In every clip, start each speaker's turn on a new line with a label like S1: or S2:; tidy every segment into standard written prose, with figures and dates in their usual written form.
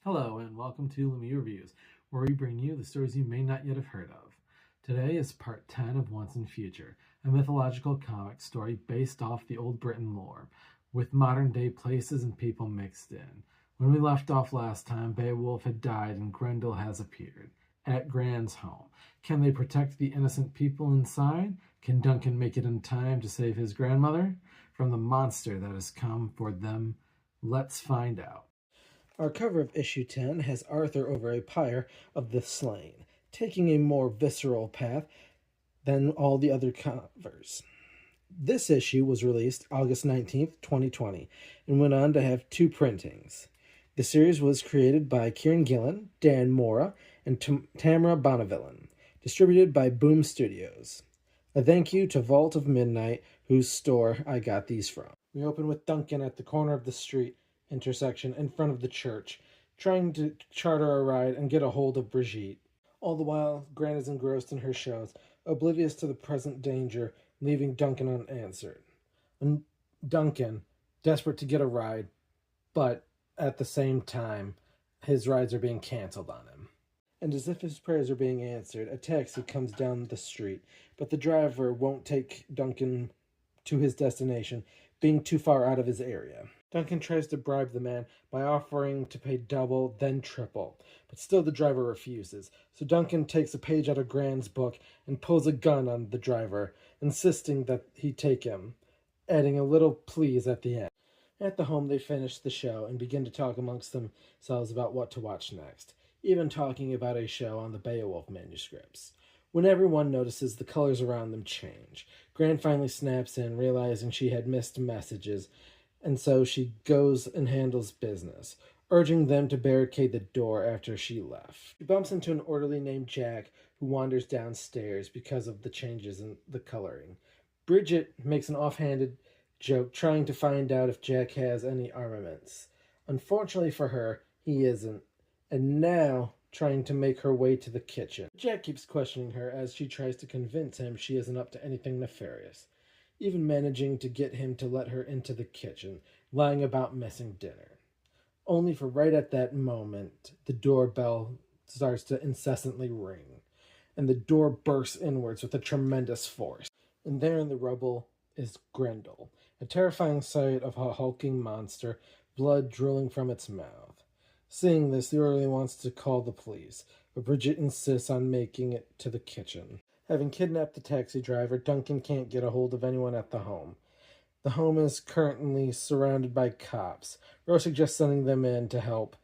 S1: Hello, and welcome to Lemieux Reviews, where we bring you the stories you may not yet have heard of. Today is part 10 of Once and Future, a mythological comic story based off the old Britain lore, with modern day places and people mixed in. When we left off last time, Beowulf had died and Grendel has appeared at Gran's home. Can they protect the innocent people inside? Can Duncan make it in time to save his grandmother from the monster that has come for them? Let's find out. Our cover of issue 10 has Arthur over a pyre of the slain, taking a more visceral path than all the other covers. This issue was released August 19th, 2020, and went on to have 2 printings. The series was created by Kieran Gillen, Dan Mora, and Tamara Bonneville, distributed by Boom Studios. A thank you to Vault of Midnight, whose store I got these from. We open with Duncan at the corner of the street intersection in front of the church, trying to charter a ride and get a hold of Brigitte. All the while, Gran is engrossed in her shows, oblivious to the present danger, leaving Duncan unanswered. And Duncan, desperate to get a ride, but at the same time, his rides are being canceled on him. And as if his prayers are being answered, a taxi comes down the street, but the driver won't take Duncan to his destination, being too far out of his area. Duncan tries to bribe the man by offering to pay double, then triple, but still the driver refuses. So Duncan takes a page out of Gran's book and pulls a gun on the driver, insisting that he take him, adding a little please at the end. At the home, they finish the show and begin to talk amongst themselves about what to watch next, even talking about a show on the Beowulf manuscripts. When everyone notices the colors around them change, Gran finally snaps in, realizing she had missed messages, and so she goes and handles business, urging them to barricade the door after she left. She bumps into an orderly named Jack, who wanders downstairs because of the changes in the coloring. Bridget makes an offhanded joke trying to find out if Jack has any armaments. Unfortunately for her, he isn't, and now trying to make her way to the kitchen. Jack keeps questioning her as she tries to convince him she isn't up to anything nefarious, even managing to get him to let her into the kitchen, lying about missing dinner. Only for right at that moment, the doorbell starts to incessantly ring, and the door bursts inwards with a tremendous force. And there in the rubble is Grendel, a terrifying sight of a hulking monster, blood drooling from its mouth. Seeing this, the orderly wants to call the police, but Bridget insists on making it to the kitchen. Having kidnapped the taxi driver, Duncan can't get a hold of anyone at the home. The home is currently surrounded by cops. Rose suggests sending them in to help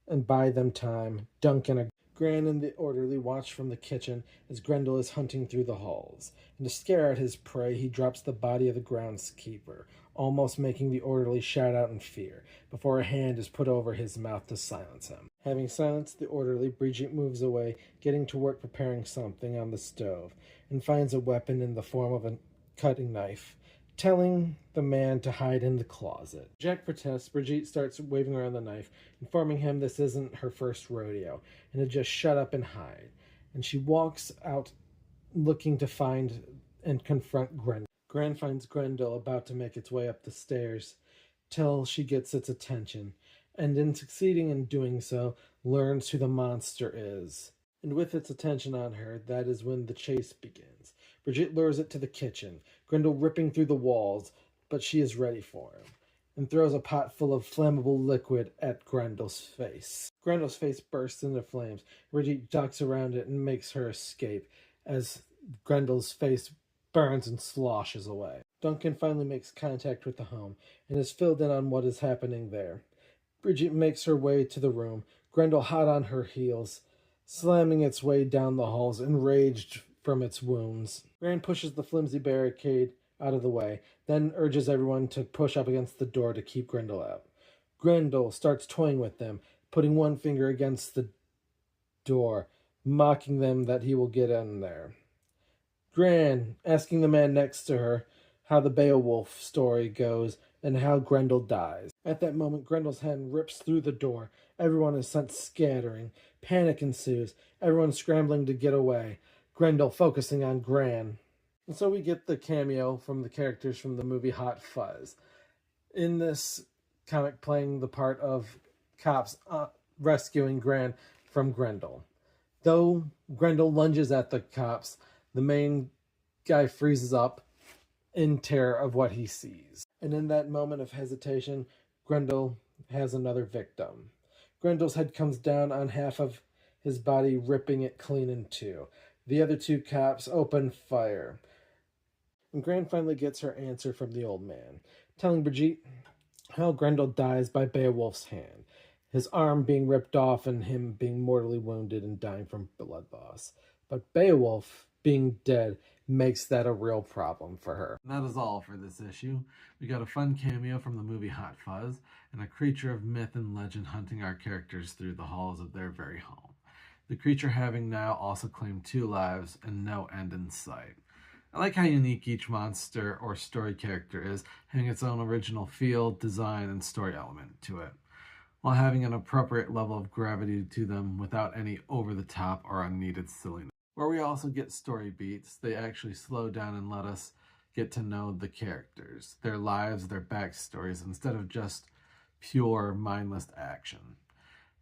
S1: and buy them time. Duncan, Gran, and the orderly watch from the kitchen as Grendel is hunting through the halls. And to scare at his prey, he drops the body of the groundskeeper, almost making the orderly shout out in fear, before a hand is put over his mouth to silence him. Having silenced the orderly, Brigitte moves away, getting to work preparing something on the stove, and finds a weapon in the form of a cutting knife, telling the man to hide in the closet. Jack protests. Brigitte starts waving around the knife, informing him this isn't her first rodeo, and to just shut up and hide. And she walks out looking to find and confront Grendel. Gran finds Grendel about to make its way up the stairs till she gets its attention, and in succeeding in doing so, learns who the monster is. And with its attention on her, that is when the chase begins. Brigitte lures it to the kitchen, Grendel ripping through the walls, but she is ready for him, and throws a pot full of flammable liquid at Grendel's face. Grendel's face bursts into flames. Brigitte ducks around it and makes her escape, as Grendel's face burns and sloshes away. Duncan finally makes contact with the home, and is filled in on what is happening there. Brigitte makes her way to the room, Grendel hot on her heels, slamming its way down the halls, enraged from its wounds. Gran pushes the flimsy barricade out of the way, then urges everyone to push up against the door to keep Grendel out. Grendel starts toying with them, putting one finger against the door, mocking them that he will get in there. Gran asking the man next to her how the Beowulf story goes and how Grendel dies. At that moment, Grendel's hand rips through the door. Everyone is sent scattering. Panic ensues. Everyone scrambling to get away. Grendel focusing on Gran. And so we get the cameo from the characters from the movie Hot Fuzz. In this comic, playing the part of cops rescuing Gran from Grendel. Though Grendel lunges at the cops, the main guy freezes up in terror of what he sees. And in that moment of hesitation, Grendel has another victim. Grendel's head comes down on half of his body, ripping it clean in two. The other two cops open fire. And Gran finally gets her answer from the old man, telling Brigitte how Grendel dies by Beowulf's hand, his arm being ripped off and him being mortally wounded and dying from blood loss. But Beowulf being dead makes that a real problem for her. And that is all for this issue. We got a fun cameo from the movie Hot Fuzz, and a creature of myth and legend hunting our characters through the halls of their very home. The creature having now also claimed 2 lives and no end in sight. I like how unique each monster or story character is, having its own original feel, design, and story element to it, while having an appropriate level of gravity to them without any over-the-top or unneeded silliness. Where we also get story beats, they actually slow down and let us get to know the characters, their lives, their backstories, instead of just pure, mindless action.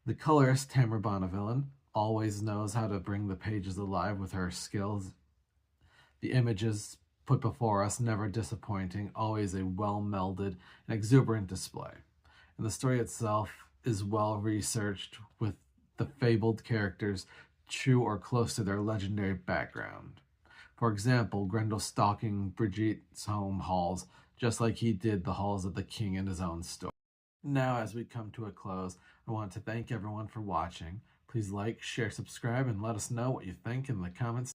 S1: The colorist, Tamara Bonneville, always knows how to bring the pages alive with her skills. The images put before us never disappointing, always a well-melded and exuberant display. And the story itself is well researched, with the fabled characters true or close to their legendary background. For example, Grendel stalking Brigitte's home halls, just like he did the halls of the king in his own story. Now, as we come to a close, I want to thank everyone for watching. Please like, share, subscribe, and let us know what you think in the comments.